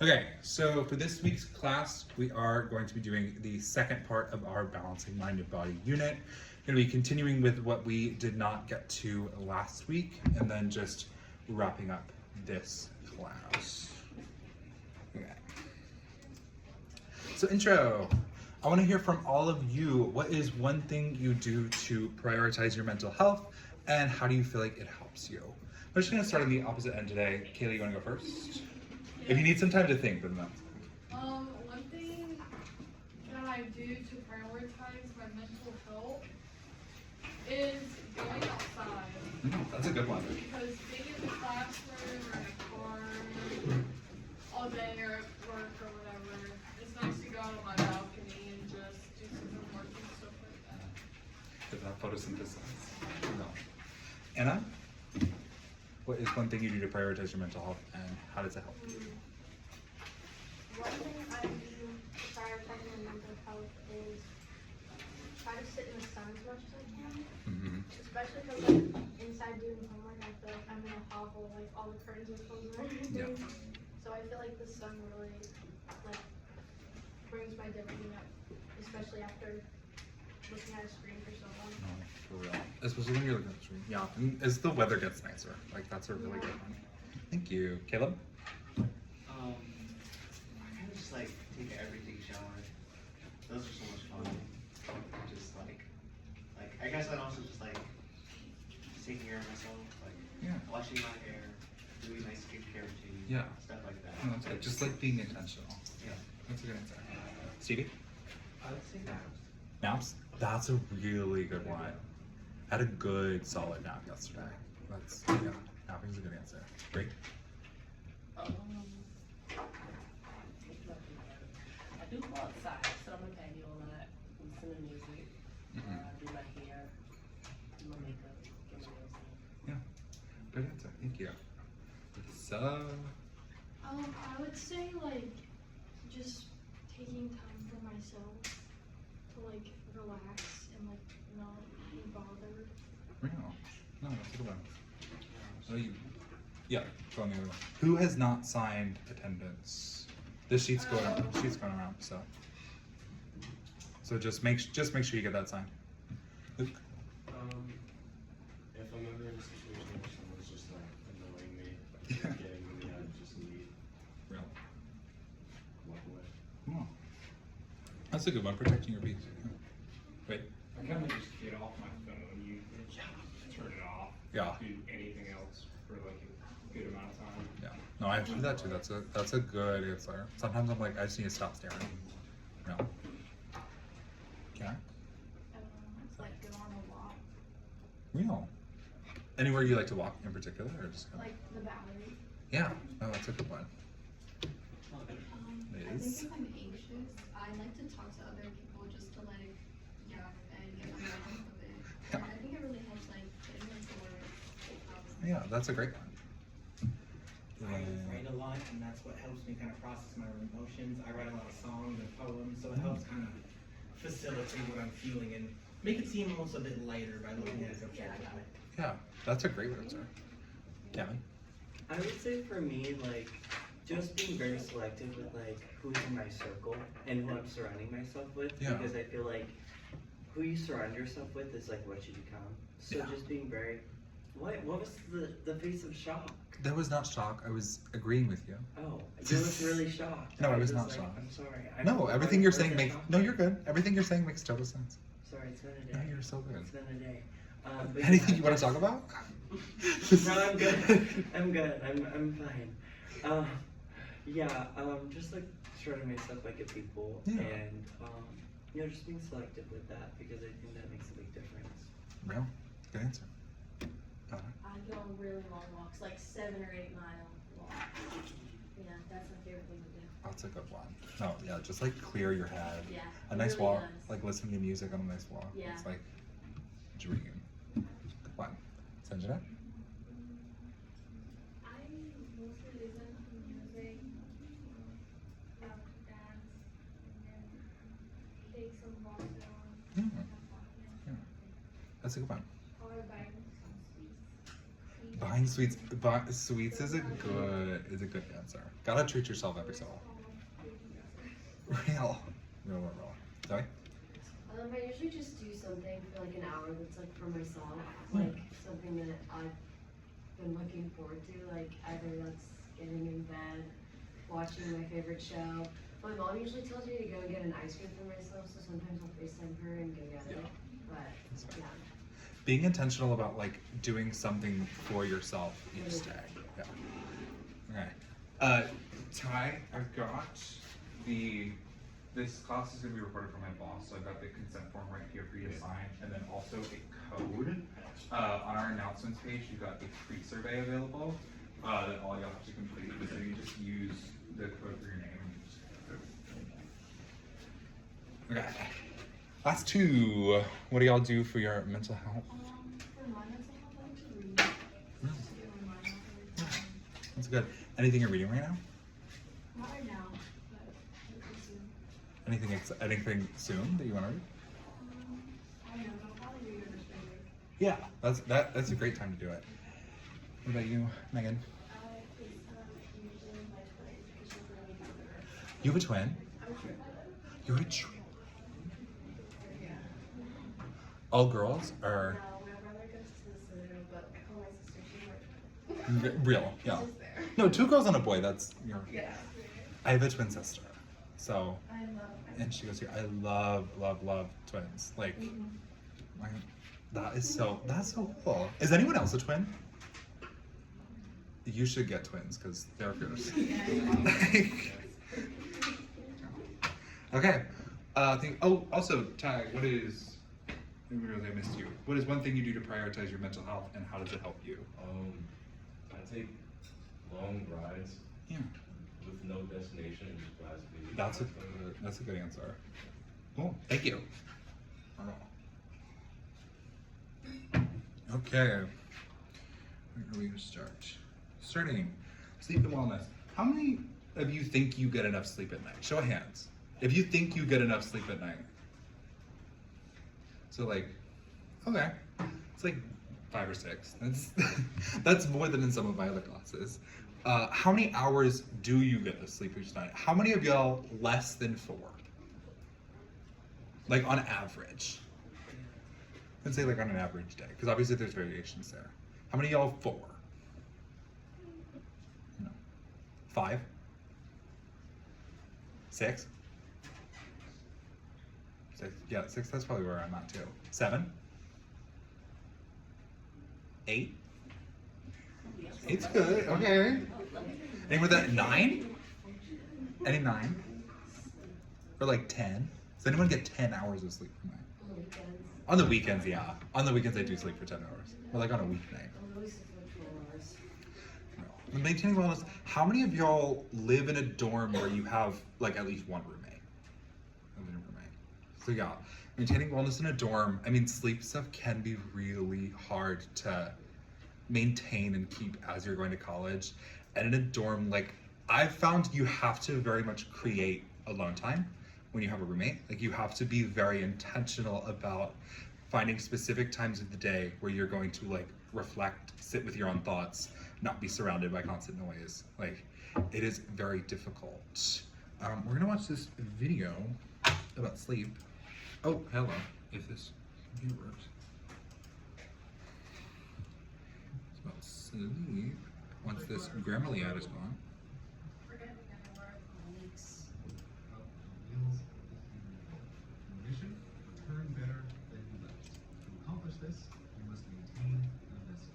Okay, so for this week's class, we are going to be doing the second part of our balancing mind and body unit. We're going to be continuing with what we did not get to last week, and then just wrapping up this class. Okay. So intro. I want to hear from all of you. What is one thing you do to prioritize your mental health, and how do you feel like it helps you? We're just going to start on the opposite end today. Kaylee, you want to go first? If you need some time to think, then that's one thing that I do to prioritize my mental health is going outside. That's a good one. Because being in the classroom or in a car all day or at work or whatever, it's nice to go out on my balcony and just do some homework and stuff like that. Get that photosynthesis. No. Anna? What is one thing you do to prioritize your mental health, and how does it help you? One thing I do to prioritize my mental health is try to sit in the sun as much as I can. Especially because like inside doing homework, I feel like I'm in a hovel, like all the curtains are closed and everything. Yeah. So I feel like the sun really like brings my dignity up, especially after looking at a screen for so long. No, for real. Especially when you're looking at the screen. Yeah, and as the weather gets nicer. Like, that's a really good one. Thank you. Caleb? I kind of just like take an everyday shower. Those are so much fun. Just like I guess I'd also just like taking care of myself, like washing my hair, doing nice skincare routine, stuff like that. No, that's good. Just like being intentional. Yeah. That's a good answer. Stevie? I would say naps. Naps? That's a really good one. I had a good solid nap yesterday. That's, napping's a good answer. Great. I do go outside, sit on my patio a lot, listen to music, do my hair, do my makeup, get my nails done. Yeah, good answer. Thank you. So, I would say like just taking time for myself to like relax and like not be bothered. real. No, that's a good one. So yeah, go on the other one. Who has not signed attendance? This sheet's going around, so just make sure you get that signed. Luke? If I'm ever in a situation where someone's just like annoying me, getting me, I just need Real. walk away. Oh. That's a good one, protecting your peace. Wait. I kind of just get off my phone, turn it off, Yeah. do anything else for like a good amount of time. Yeah. No, I do that too. That's a good answer. Sometimes I'm like, I just need to stop staring. No. Okay. Like go on a walk, Real. Anywhere you like to walk in particular, or just kind of? like the valley. Yeah. No, that's a good one. I think if I'm anxious, I like to talk to other people just to like, and get my mind off of it. And I think it really helps like getting into work. Yeah, that's a great one. I write a lot, and that's what helps me kind of process my emotions. I write a lot of songs and poems, so it helps kind of facilitate what I'm feeling and make it seem almost a bit lighter by looking at it objectively. Yeah, that's a great answer. Gavin? I would say for me, like, just being very selective with like who's in my circle and who I'm surrounding myself with, because I feel like who you surround yourself with is like what you become. So just being very, what was the face of shock? That was not shock. I was agreeing with you. Oh, you looked really shocked. No, I was not shocked. I'm sorry. No, everything you're saying makes. No, you're good. Everything you're saying makes total sense. Sorry, it's been a No, day. you're so good. It's been a day. Anything you want to talk about? No, I'm good. I'm good. I'm fine. Just like surrounding myself like at people, and just being selective with that, because I think that makes a big difference. Real. Good answer. I go on really long walks, like 7 or 8 mile walks. Yeah, that's my favorite thing to do. That's a good one. No, yeah, just like clear your head. Yeah. A nice really walk, does. like listening to music on a nice walk. Yeah. It's like dream. Good one. Sanjana? I mostly listen to music, love to dance, and then take some walks around. Yeah. Have fun. Yeah. That's a good one. Or buy some sweets. Buying Buying sweets. Sweets is a good answer. Gotta treat yourself every so often. Real. Zoe? I usually just do something for like an hour that's like for myself, like something that I've been looking forward to, like either that's getting in bed, watching my favorite show. My mom usually tells me to go get an ice cream for myself, so sometimes I'll FaceTime her and go get it. But yeah. Being intentional about like doing something for yourself each day. Yeah. Okay. Ty, I've got this class is gonna be recorded for my boss, so I've got the consent form right here for you to sign, and then also a code. On our announcements page, you've got a pre-survey available that all you'll have to complete. So you just use the code for your name. Okay. Last two. What do y'all do for your mental health? For my mental health, I like to read. Just to get my mind off everything. That's good. Anything you're reading right now? Not right now, but hopefully soon. Anything soon that you want to read? I don't know, but I'll probably read it this week. Yeah, that's a great time to do it. What about you, Megan? Usually my twins, because she's really younger. You have a twin? You're a twin. All girls or No, my brother goes to the cinema, but my sister, she's my twin. real? Yeah. She's just there. No, 2 girls and a boy. That's your. Yeah. I have a twin sister, so. I love And she goes here. I love twins. Like, that's so cool. Is anyone else a twin? You should get twins because they're fierce. Okay. Also, Ty, what is? I realized I missed you. What is one thing you do to prioritize your mental health, and how does it help you? I take long rides. Yeah. With no destination, it just drives me. That's a good answer. Cool. Thank you. Okay. Where are we gonna start? Starting sleep and wellness. How many of you think you get enough sleep at night? Show of hands. If you think you get enough sleep at night. So like, okay, it's like 5 or 6. That's more than in some of my other classes. How many hours do you get of sleep each night? How many of y'all less than 4? Like on average. Let's say like on an average day, because obviously there's variations there. How many of y'all 4? No. 5? 6? 6? Yeah, 6, that's probably where I'm at too. 7? 8? 8's good, okay. Any more than 9? Any 9? Or like 10? Does anyone get 10 hours of sleep per night? On the weekends. On the weekends, yeah. On the weekends I do sleep for 10 hours. Or like on a weeknight. I'm always sleeping for 12 hours. No. Maintaining wellness, how many of y'all live in a dorm where you have like at least one roommate? So yeah, maintaining wellness in a dorm, I mean sleep stuff can be really hard to maintain and keep as you're going to college. And in a dorm, like I've found you have to very much create alone time when you have a roommate. Like you have to be very intentional about finding specific times of the day where you're going to like reflect, sit with your own thoughts, not be surrounded by constant noise. Like it is very difficult. We're gonna watch this video about sleep. Oh, hello, if this computer works. It's about sleep. Once this Grammarly ad is gone. Mission, return better than you left. To accomplish this, you must maintain a vessel.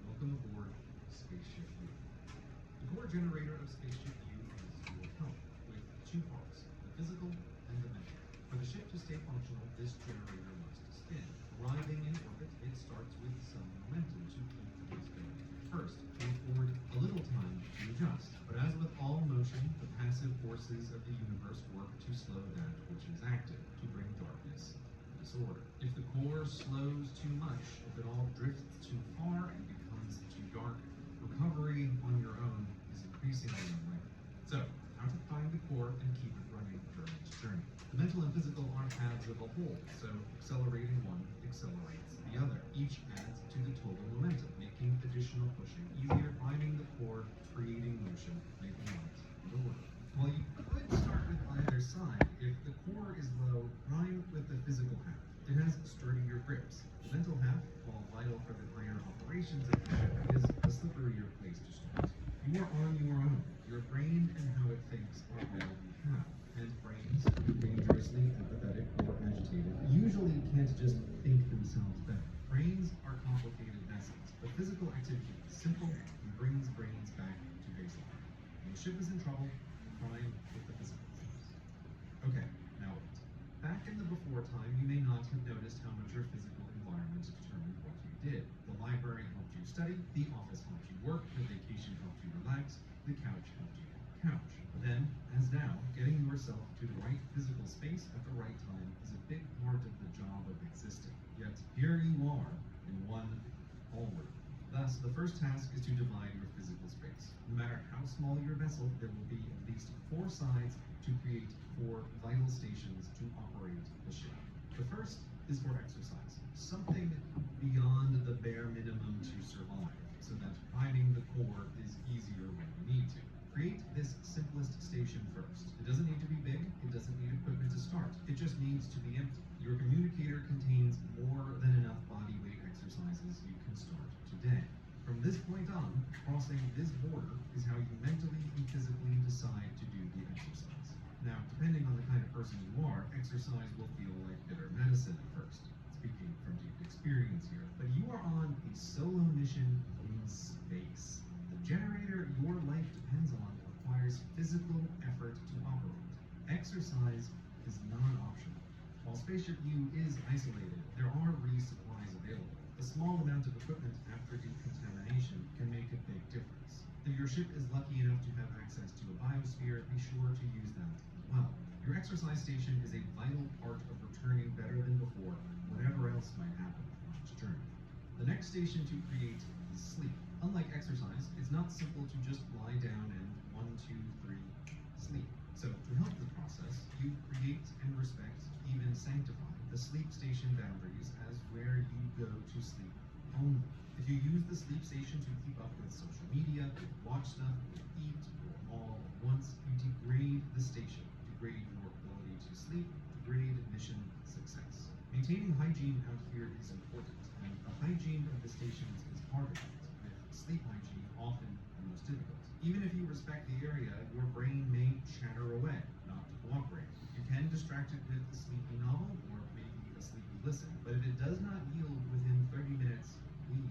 Welcome aboard Spaceship U. The core generator of Spaceship U is your health, with 2 parts, the physical and the mental. For the ship to stay functional, this generator must spin. Arriving in orbit, it starts with some momentum to keep things going. First, move forward a little time to adjust. But as with all motion, the passive forces of the universe work to slow that which is active, to bring darkness and disorder. If the core slows too much, if it all drifts too far and becomes too dark, recovery on your own is increasingly unlikely. So, how to find the core and keep it running during its journey. The mental and physical are are paths of a whole, so accelerating one accelerates the other. Each adds to the total momentum, making additional pushing easier, priming the core, creating motion, making light the work. Well, you could start with either side. If the core is low, prime with the physical half. It has sturdier grips. The mental half, while vital for the higher operations of the ship, is a slipperier place to start. You are on your own. Your brain and how it thinks are all you have. And brains, dangerously apathetic or agitated, usually can't just think themselves better. Brains are complicated vessels, but physical activity is simple and brings brains back to baseline. When the ship is in trouble, prime with the physical things. Okay, now wait. Back in the before time, you may not have noticed how much your physical environment determined what you did. The library helped you study, the office helped you work, the vacation helped you relax, the couch helped you couch. Then, as now, getting yourself to the right physical space at the right time is a big part of the job of existing. Yet, here you are, in one hallway. Thus, the first task is to divide your physical space. No matter how small your vessel, there will be at least 4 sides to create 4 vital stations to operate the ship. The first is for exercise, something beyond the bare minimum to survive, so that priming the core is easier when you need to. Create this simplest station first. It doesn't need to be big, it doesn't need equipment to start, it just needs to be empty. Your communicator contains more than enough body weight exercises you can start today. From this point on, crossing this border is how you mentally and physically decide to do the exercise. Now, depending on the kind of person you are, exercise will feel like bitter medicine at first, speaking from deep experience here. But you are on a solo mission in space. The generator your life depends on requires physical effort to operate. Exercise is non-optional. While Spaceship U is isolated, there are resupplies available. A small amount of equipment after decontamination can make a big difference. If your ship is lucky enough to have access to a biosphere, be sure to use that as well. Your exercise station is a vital part of returning better than before, whatever else might happen on this journey. The next station to create is sleep. Unlike exercise, it's not simple to just lie down and 1, 2, 3, sleep. So to help the process, you create and respect, even sanctify, the sleep station boundaries as where you go to sleep only. If you use the sleep station to keep up with social media, watch stuff, eat, or all at once, you degrade the station, degrade your ability to sleep, degrade mission success. Maintaining hygiene out here is important, and the hygiene of the stations is part of it, with sleep hygiene often the most difficult. Even if you respect the area, your brain may chatter away, not to cooperate. You can distract it with a sleepy novel, or maybe a sleepy listen, but if it does not yield within 30 minutes, leave.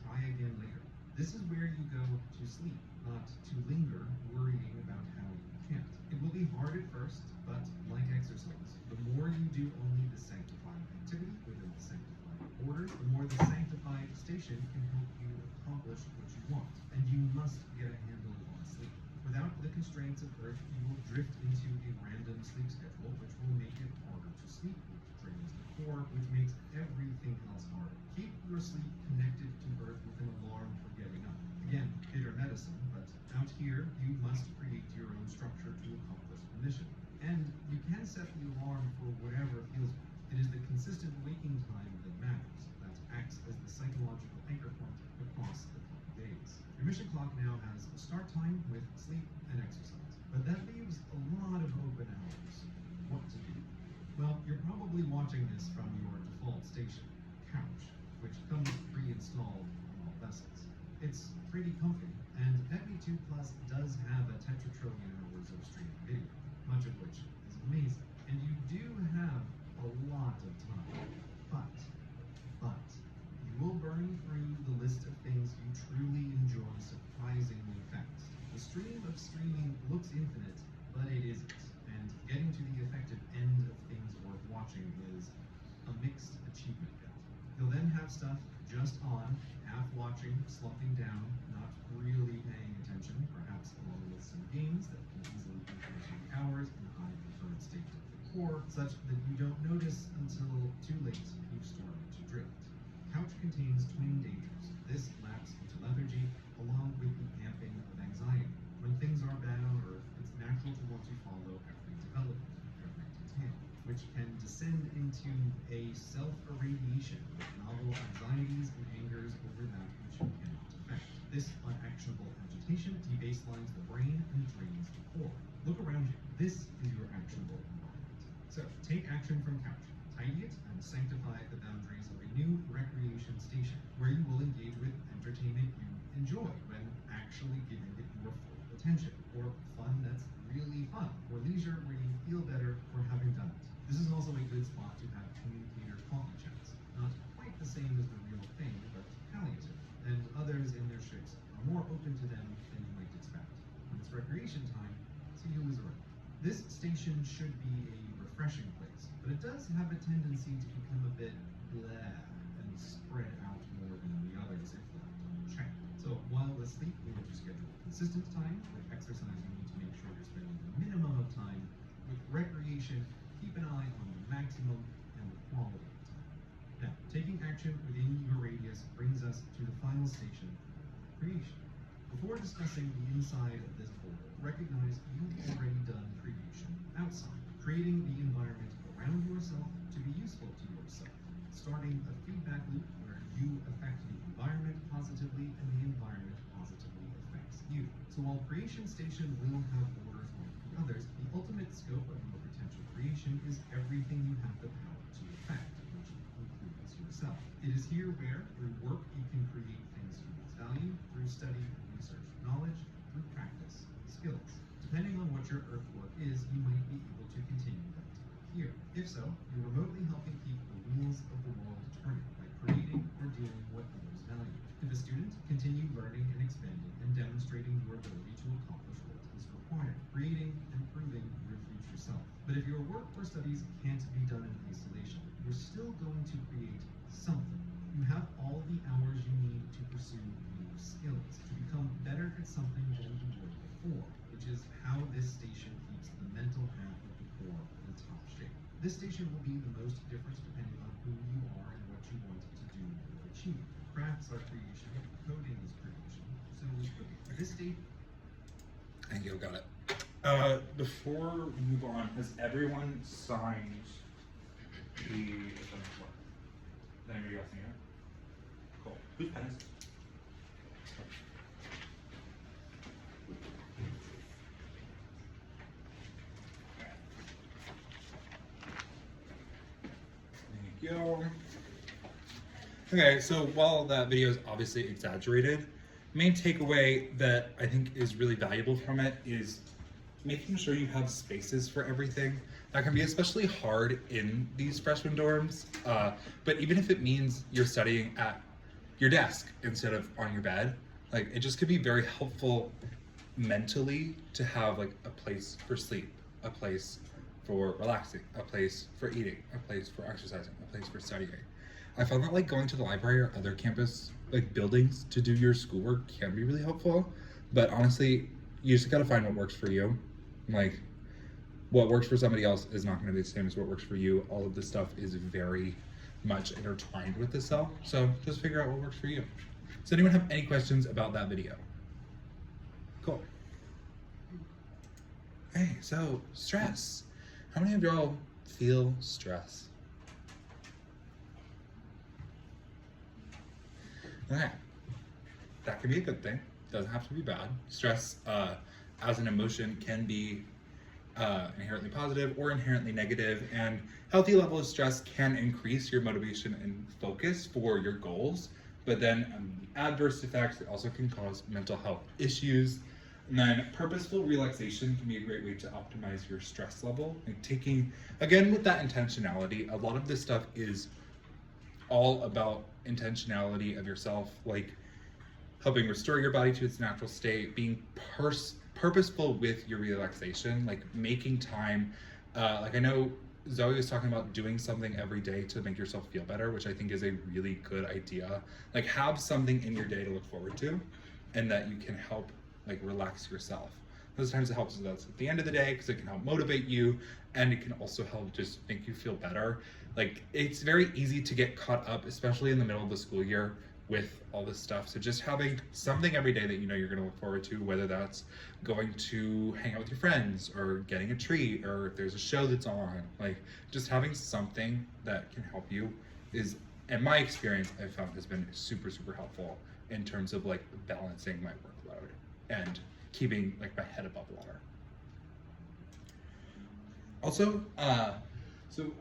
Try again later. This is where you go to sleep, not to linger worrying about how you can't. It will be hard at first, but like exercise, the more you do only the sanctified activity within the sanctified order, the more the sanctified station can help you accomplish what you want. And you must get a handle on sleep. Without the constraints of Earth, you will drift into a random sleep schedule, which will make it harder to sleep, which drains the core, which makes everything else harder. Keep your sleep connected to Earth with an alarm for getting up. Again, bitter medicine, but out here, you must create your own structure to accomplish the mission. And you can set the alarm for whatever feels right. It is the consistent waking time that matters, that acts as the psychological anchor point across the clock days. Your mission clock now has a start time with sleep and exercise, but that leaves a lot of open hours. What to do? Well, you're probably watching this from your default station, couch, which comes pre-installed on all vessels. It's pretty comfy, and FB2 Plus does have a tetratrillion hours of streaming video, much of which is amazing. And you do have a lot of time, but you will burn through the list of things you truly enjoy surprisingly fast. The stream of streaming looks infinite, but it isn't, and getting to the effective end of things worth watching is a mixed achievement belt. You'll then have stuff just on, half watching, slumping down, not really paying attention, perhaps along with some games that can easily consume hours in a high preferred state of the core, such that you don't notice until too late you've started to drift. Couch contains twin dangers. This lapse into lethargy, along with the amping of anxiety. When things are bad on Earth, it's natural to want to follow every development, every detail. which can descend into a self-irradiation with novel anxieties and angers over that which you cannot affect. This unactionable agitation debaselines the brain and drains the core. Look around you. This is your actionable environment. So take action from couch. Tidy it and sanctify the boundaries of a new recreation station where you will engage with entertainment you enjoy when actually giving it your full attention, or fun that's really fun, or leisure where you feel better for having done it. This is also a good spot to have communicator coffee chats. Not quite the same as the real thing, but palliative, and others in their ships are more open to them than you might expect. When it's recreation time, see who is around. This station should be a refreshing place, but it does have a tendency to become a bit blah and spread out more than the others if left unchecked. So while with sleep we want to schedule consistent time, with exercise you need to make sure you're spending the minimum of time. With recreation, keep an eye on the maximum and the quality of time. Now, taking action within your radius brings us to the final station, creation. Before discussing the inside of this board, recognize you've already done creation outside, creating the environment around yourself to be useful to yourself, starting a feedback loop where you affect the environment positively and the environment positively affects you. So while creation station will have orders on the others, the ultimate scope of your potential creation is everything you have the power to affect, which includes yourself. It is here where, through work, you can create things humans value, through study, research, knowledge, through practice, skills. Depending on what your earth work is, you might be able to continue that here. If so, you're remotely helping keep the wheels of the world turning by creating or doing what others value. If a student, continue learning and expanding and demonstrating your ability to accomplish what is required, creating and proving your future self. But if your work or studies can't be done in isolation, you're still going to create something. You have all the hours you need to pursue new skills, to become better at something than you were before, which is how this station keeps the mental half of the core in top shape. This station will be the most different depending on who you are and what you want to do or achieve. Crafts are creation, coding is creation, so is cooking. This state. Thank you, got it. Before we move on, has everyone signed the assignment work? Is anybody else here? Cool. Whose pen is it? Thank you. Okay, so while that video is obviously exaggerated, main takeaway that I think is really valuable from it is making sure you have spaces for everything. That can be especially hard in these freshman dorms, but even if it means you're studying at your desk instead of on your bed, like it just could be very helpful mentally to have like a place for sleep, a place for relaxing, a place for eating, a place for exercising, a place for studying. I found that like going to the library or other campus like buildings to do your schoolwork can be really helpful, but honestly, you just gotta find what works for you. Like, what works for somebody else is not gonna be the same as what works for you. All of this stuff is very much intertwined with the cell, so just figure out what works for you. Does anyone have any questions about that video? Cool. Hey, so stress. How many of y'all feel stress? Okay, that can be a good thing. Doesn't have to be bad. Stress as an emotion can be inherently positive or inherently negative, and healthy level of stress can increase your motivation and focus for your goals, but then adverse effects, it also can cause mental health issues. And then purposeful relaxation can be a great way to optimize your stress level. And taking, again, with that intentionality, a lot of this stuff is all about intentionality of yourself, like helping restore your body to its natural state, being purposeful with your relaxation, like making time. Like I know Zoe was talking about doing something every day to make yourself feel better, which I think is a really good idea. Like have something in your day to look forward to and that you can help like relax yourself. Those times it helps with us at the end of the day because it can help motivate you and it can also help just make you feel better. Like it's very easy to get caught up, especially in the middle of the school year, with all this stuff. So just having something every day that you know you're going to look forward to, whether that's going to hang out with your friends or getting a treat, or if there's a show that's on, like just having something that can help you is, in my experience, I've found has been super, super helpful in terms of like balancing my workload and keeping like my head above water. Also, so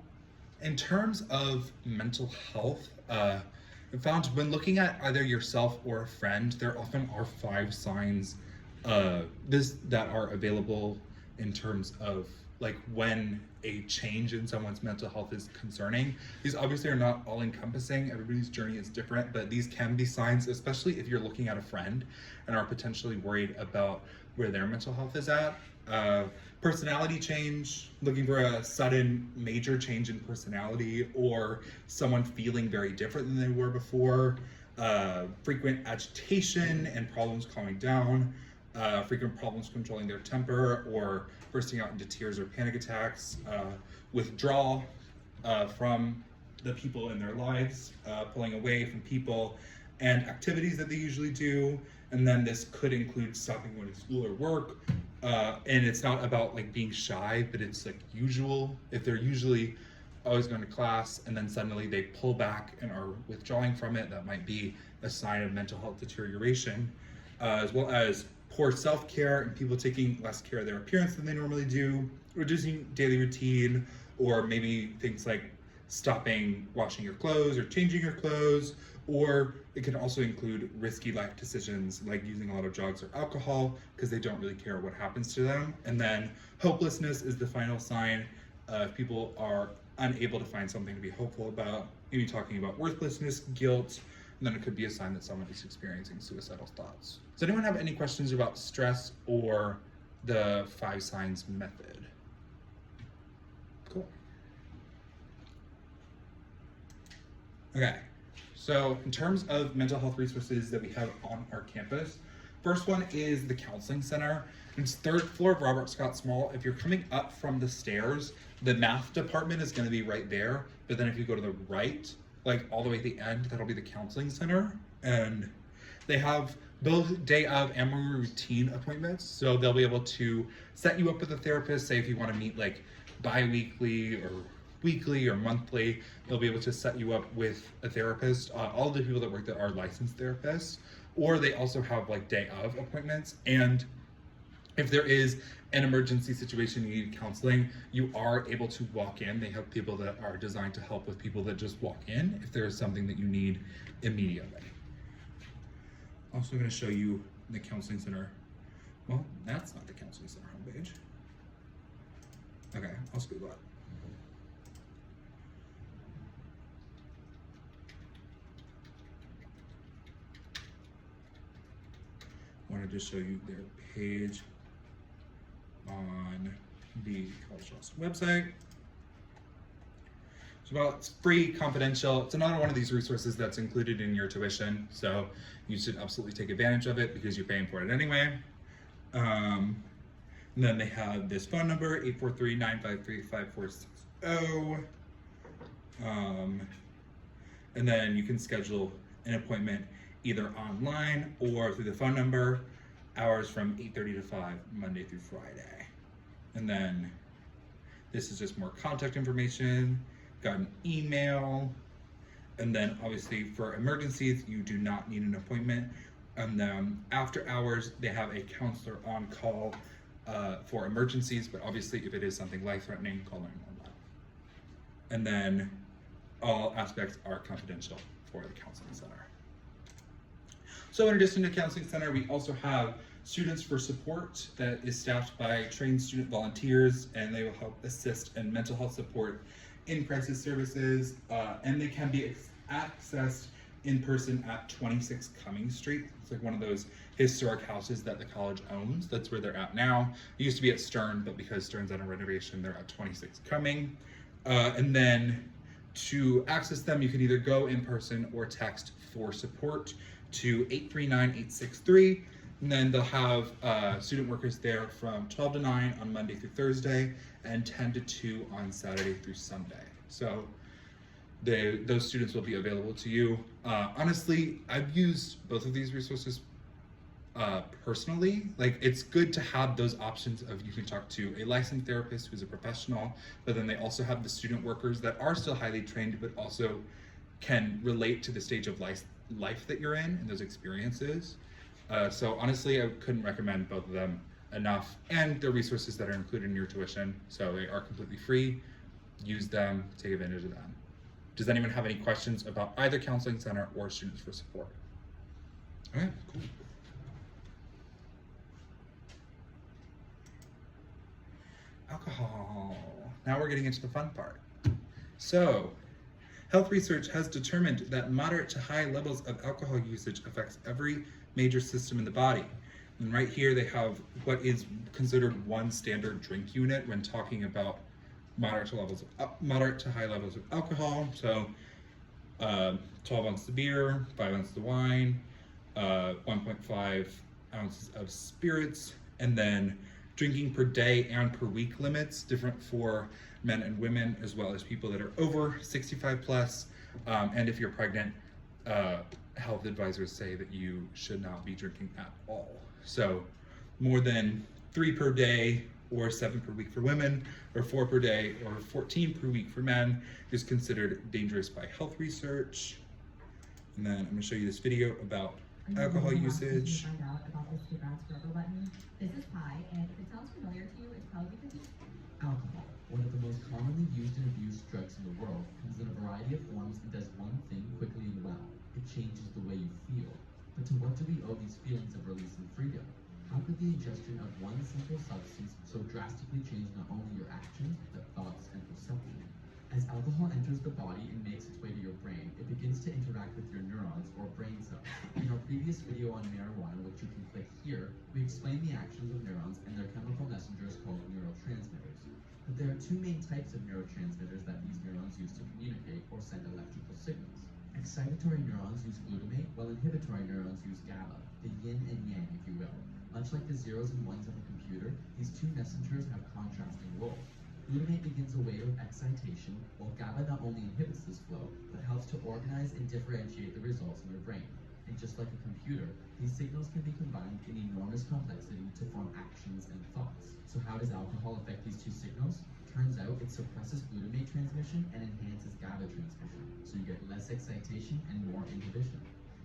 in terms of mental health, I found when looking at either yourself or a friend, there often are 5 signs that are available in terms of like when a change in someone's mental health is concerning. These obviously are not all encompassing, everybody's journey is different, but these can be signs, especially if you're looking at a friend and are potentially worried about where their mental health is at. Personality change, looking for a sudden major change in personality, or someone feeling very different than they were before. Frequent agitation and problems calming down. Frequent problems controlling their temper or bursting out into tears or panic attacks. Withdrawal from the people in their lives, pulling away from people and activities that they usually do. And then this could include stopping going to school or work. And it's not about like being shy, but it's like usual. If they're usually always going to class and then suddenly they pull back and are withdrawing from it, that might be a sign of mental health deterioration. As well as poor self-care and people taking less care of their appearance than they normally do, reducing daily routine, or maybe things like stopping washing your clothes or changing your clothes, or it can also include risky life decisions like using a lot of drugs or alcohol because they don't really care what happens to them. And then hopelessness is the final sign. If people are unable to find something to be hopeful about, maybe talking about worthlessness, guilt, and then it could be a sign that someone is experiencing suicidal thoughts. Does anyone have any questions about stress or the 5 signs method? Cool. Okay, so in terms of mental health resources that we have on our campus, first one is the Counseling Center. It's 3rd floor of Robert Scott Small. If you're coming up from the stairs, the math department is going to be right there, but then if you go to the right, like all the way at the end, that'll be the Counseling Center. And they have both day of and more routine appointments, so they'll be able to set you up with a therapist. Say if you want to meet like bi-weekly or weekly or monthly, they'll be able to set you up with a therapist. All the people that work there are licensed therapists, or they also have like day of appointments. And if there is an emergency situation, you need counseling, you are able to walk in. They have people that are designed to help with people that just walk in if there is something that you need immediately. Also going to show you the Counseling Center. Well, that's not the Counseling Center homepage. Okay, I'll scoot that. I wanted to show you their page on the College Trust website. It's free, confidential. It's another one of these resources that's included in your tuition, so you should absolutely take advantage of it because you're paying for it anyway. And then they have this phone number, 843-953-5460. And then you can schedule an appointment either online or through the phone number, hours from 8:30 to 5, Monday through Friday. And then this is just more contact information, got an email, and then obviously for emergencies, you do not need an appointment. And then after hours, they have a counselor on call for emergencies, but obviously if it is something life-threatening, call 911. And then all aspects are confidential for the Counseling Center. So in addition to Counseling Center, we also have Students for Support that is staffed by trained student volunteers, and they will help assist in mental health support in crisis services, and they can be accessed in person at 26 Cummings Street. It's like one of those historic houses that the college owns. That's where they're at now. It used to be at Stern, but because Stern's under renovation, they're at 26 Cumming. And then to access them, you can either go in person or text for support to 839-863. And then they'll have student workers there from 12 to 9 on Monday through Thursday and 10 to 2 on Saturday through Sunday. So those students will be available to you. Honestly, I've used both of these resources personally. Like, it's good to have those options of you can talk to a licensed therapist who's a professional, but then they also have the student workers that are still highly trained, but also can relate to the stage of life that you're in and those experiences. So honestly, I couldn't recommend both of them enough, and they're resources that are included in your tuition, so they are completely free. Use them, take advantage of them. Does anyone have any questions about either counseling center or Students for Support? Okay, cool. Alcohol. Now we're getting into the fun part. So, health research has determined that moderate to high levels of alcohol usage affects every major system in the body. And right here they have what is considered one standard drink unit when talking about moderate to high levels of alcohol. So 12 ounces of beer, 5 ounces of wine, 1.5 ounces of spirits, and then drinking per day and per week limits, different for men and women, as well as people that are over 65 plus. And if you're pregnant, health advisors say that you should not be drinking at all. So more than 3 per day or 7 per week for women, or 4 per day or 14 per week for men is considered dangerous by health research. And then I'm gonna show you this video about alcohol usage. Find out about this Skip Ads Forever button. This is Pi, and if it sounds familiar to you, it's probably because it's alcohol. One of the most commonly used and abused drugs in the world, comes in a variety of forms and does one thing quickly and well. It changes the way you feel. But to what do we owe these feelings of release and freedom? How could the ingestion of one simple substance so drastically change not only your actions, but thoughts and perception? As alcohol enters the body and makes its way to your brain, it begins to interact with your neurons or brain cells. In our previous video on marijuana, which you can click here, we explain the actions of neurons and their chemical messengers called neurotransmitters. But there are two main types of neurotransmitters that these neurons use to communicate or send electrical signals. Excitatory neurons use glutamate, while inhibitory neurons use GABA, the yin and yang, if you will. Much like the zeros and ones of a computer, these two messengers have contrasting roles. Glutamate begins a wave of excitation, while GABA not only inhibits this flow, but helps to organize and differentiate the results in your brain. And just like a computer, these signals can be combined in enormous complexity to form actions and thoughts. So how does alcohol affect these two signals? Turns out it suppresses glutamate transmission and enhances GABA transmission, so you get less excitation and more inhibition.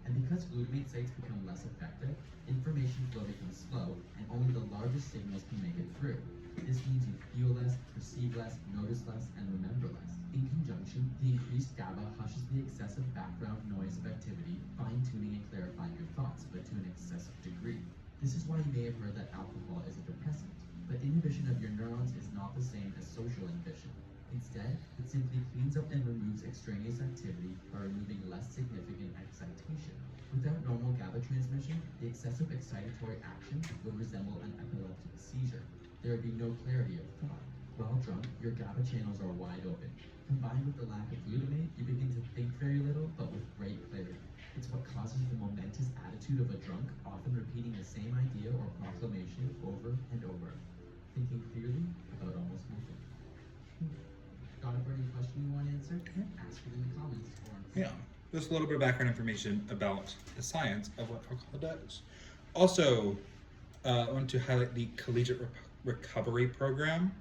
And because glutamate sites become less effective, information flow becomes slow, and only the largest signals can make it through. This means you feel less, perceive less, notice less, and remember less. In conjunction, the increased GABA hushes the excessive background noise of activity, fine-tuning and clarifying your thoughts, but to an excessive degree. This is why you may have heard that alcohol is a depressant. But inhibition of your neurons is not the same as social inhibition. Instead, it simply cleans up and removes extraneous activity by removing less significant excitation. Without normal GABA transmission, the excessive excitatory action would resemble an epileptic seizure. There would be no clarity of thought. While drunk, your GABA channels are wide open. Combined with the lack of glutamate, you begin to think very little, but with great clarity. It's what causes the momentous attitude of a drunk, often repeating the same idea or proclamation over and over. Thinking clearly about almost nothing. Got it for any question you want to answer? Ask it in the comments. Yeah, just a little bit of background information about the science of what alcohol does. Also, I want to highlight the Collegiate Recovery Program.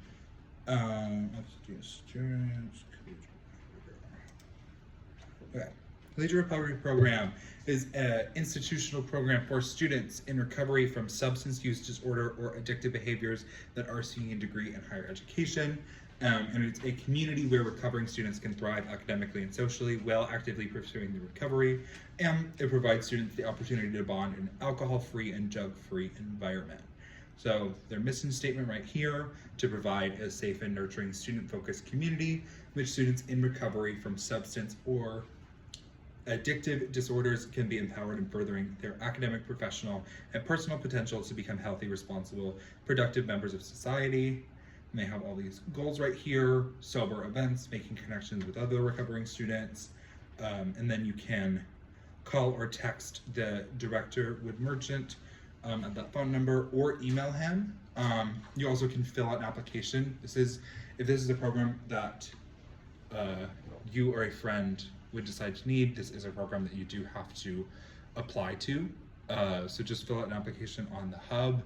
Collegiate Recovery Program is an institutional program for students in recovery from substance use disorder or addictive behaviors that are seeking a degree in higher education. And it's a community where recovering students can thrive academically and socially while actively pursuing the recovery. And it provides students the opportunity to bond in an alcohol-free and drug-free environment. So their mission statement right here, to provide a safe and nurturing student-focused community in which students in recovery from substance or addictive disorders can be empowered in furthering their academic, professional, and personal potential to become healthy, responsible, productive members of society. And they have all these goals right here: sober events, making connections with other recovering students, and then you can call or text the director, Wood Merchant, at that phone number, or email him. You also can fill out an application. If this is a program that you or a friend would decide to need, this is a program that you do have to apply to. So just fill out an application on the hub.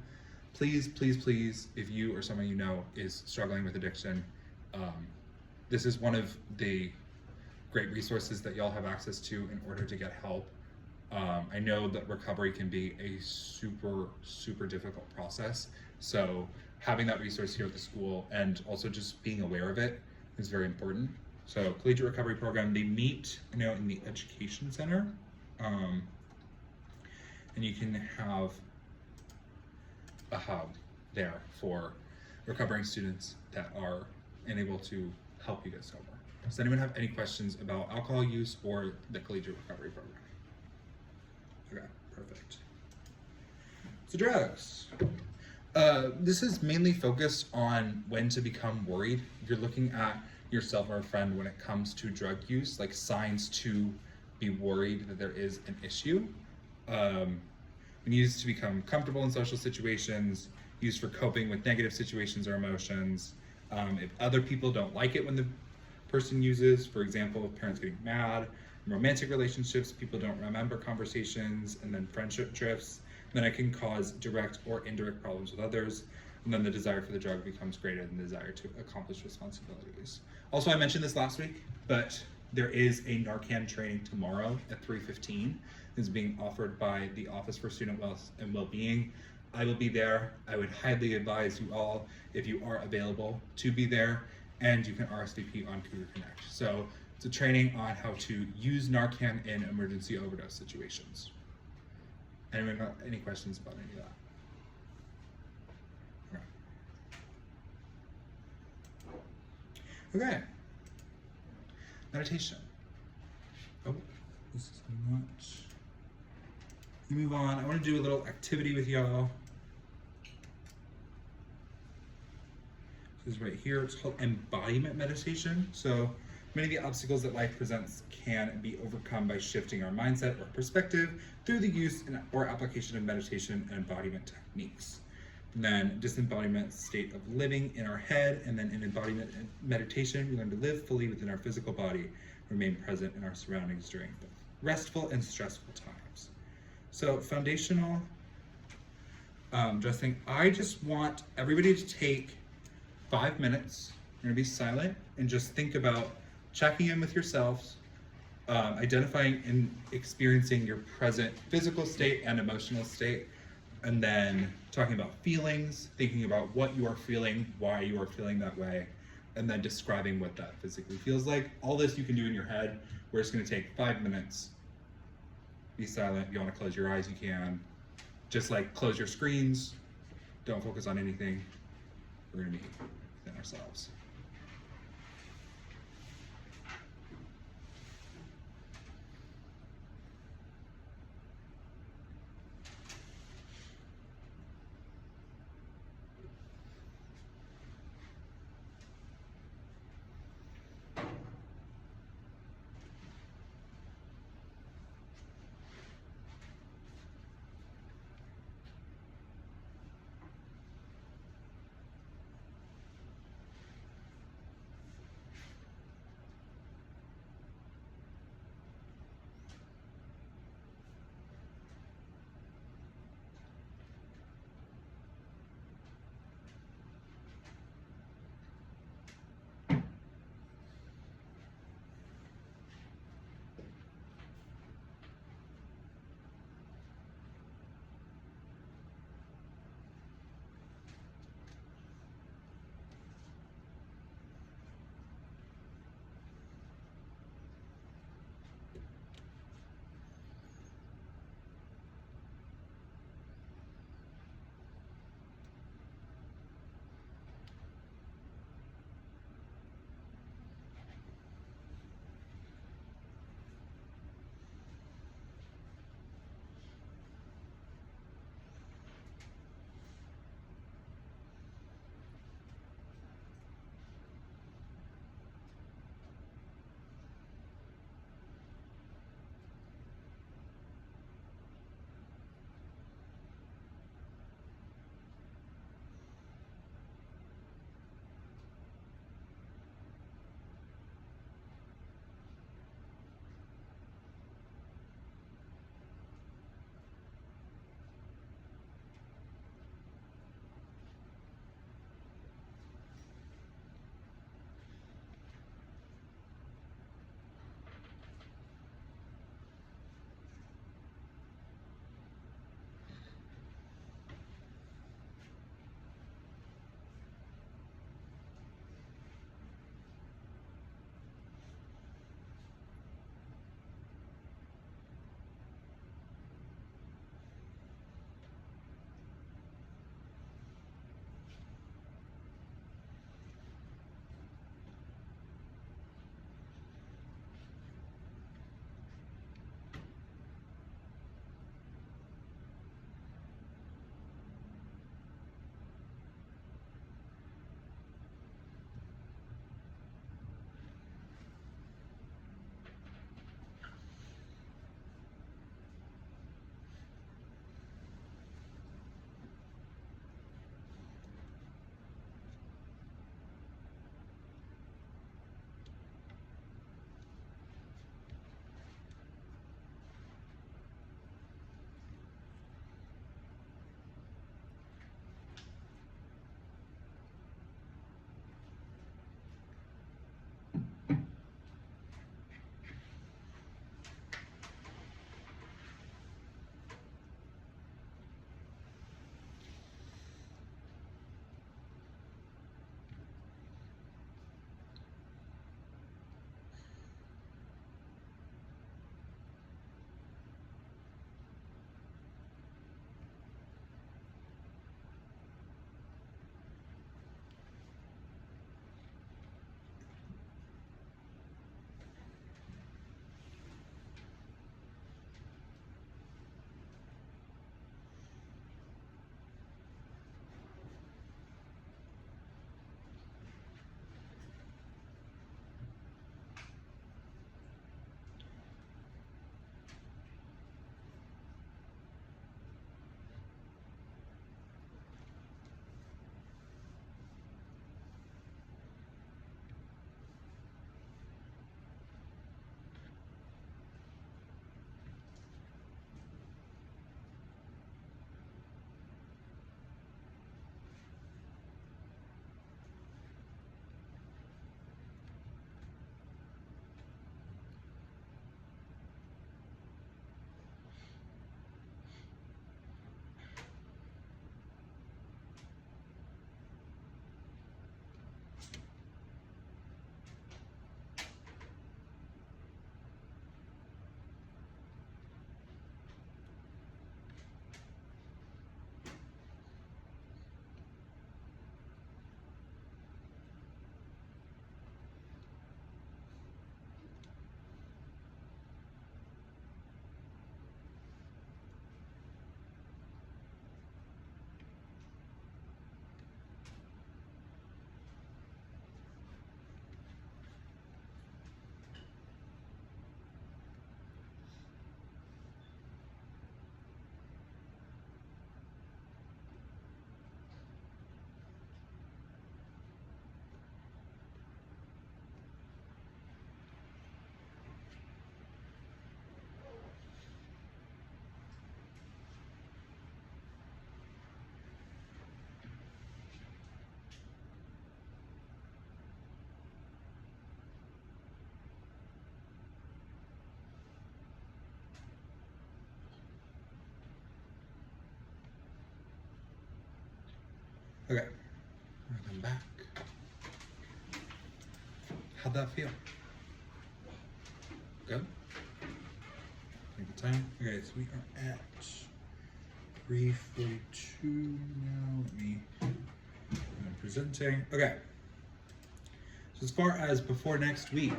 Please, please, please, if you or someone you know is struggling with addiction, this is one of the great resources that y'all have access to in order to get help. I know that recovery can be a super, super difficult process. So having that resource here at the school and also just being aware of it is very important. So Collegiate Recovery Program, they meet, in the Education Center. And you can have a hub there for recovering students that are unable to help you get sober. Does anyone have any questions about alcohol use or the Collegiate Recovery Program? Okay, perfect. So drugs. This is mainly focused on when to become worried. If you're looking at yourself or a friend when it comes to drug use, like signs to be worried that there is an issue. When used to become comfortable in social situations, used for coping with negative situations or emotions. If other people don't like it when the person uses, for example, if parents getting mad, in romantic relationships, people don't remember conversations, and then friendship drifts, then it can cause direct or indirect problems with others, and then the desire for the drug becomes greater than the desire to accomplish responsibilities. Also, I mentioned this last week, but there is a Narcan training tomorrow at 3:15. It's being offered by the Office for Student Wealth and Wellbeing. I will be there. I would highly advise you all, if you are available, to be there, and you can RSVP on Cougar Connect. So it's a training on how to use Narcan in emergency overdose situations. Anyone got any questions about any of that? Okay. Meditation. Oh, this is not. Let me move on. I want to do a little activity with y'all. This is right here. It's called embodiment meditation. So many of the obstacles that life presents can be overcome by shifting our mindset or perspective through the use or application of meditation and embodiment techniques. And then disembodiment state of living in our head, and then in embodiment meditation, we learn to live fully within our physical body, remain present in our surroundings during both restful and stressful times. So foundational dressing, I just want everybody to take 5 minutes. You're gonna be silent and just think about checking in with yourselves, identifying and experiencing your present physical state and emotional state, and then talking about feelings, thinking about what you are feeling, why you are feeling that way, and then describing what that physically feels like. All this you can do in your head. We're just gonna take 5 minutes. Be silent. If you wanna close your eyes, you can. Just like close your screens. Don't focus on anything. We're gonna be within ourselves. Okay, welcome back. How'd that feel? Good? Take the time. Okay, so we are at 3:42 now. I'm presenting. Okay. So as far as before next week,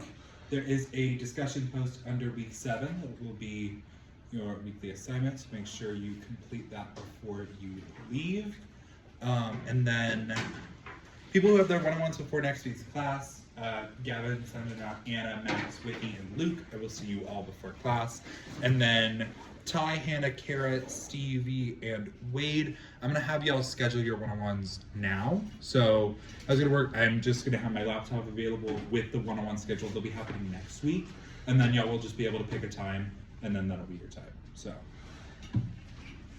there is a discussion post under week 7 that will be your weekly assignments. Make sure you complete that before you leave. And then people who have their one-on-ones before next week's class, Gavin, Sandra, Anna, Max, Whitney, and Luke, I will see you all before class. And then Ty, Hannah, Kara, Stevie, and Wade, I'm gonna have y'all schedule your one-on-ones now. So I was gonna work, I'm just gonna have my laptop available with the one-on-one schedule. They'll be happening next week. And then y'all will just be able to pick a time, and then that'll be your time. So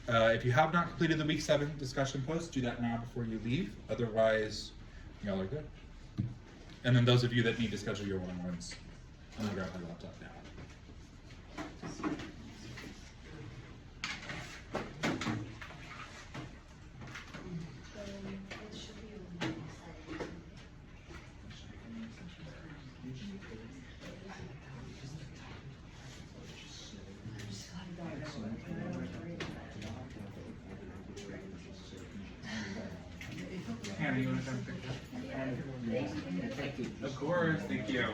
if you have not completed the week 7 discussion post, do that now before you leave. Otherwise, y'all are good. And then those of you that need to schedule your one-on-ones, I'm gonna grab my laptop now. Hannah, you want to come pick up? Of course, thank you.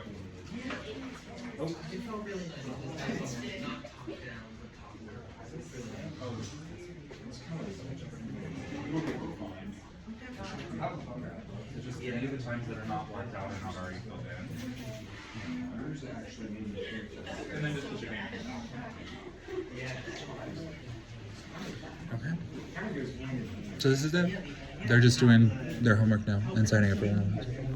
Oh. It felt really nice. Not top down, but top down. So just any of the times that are not marked out and not already filled in. And then just put your name in. Okay. So this is them. They're just doing their homework now and signing up for one.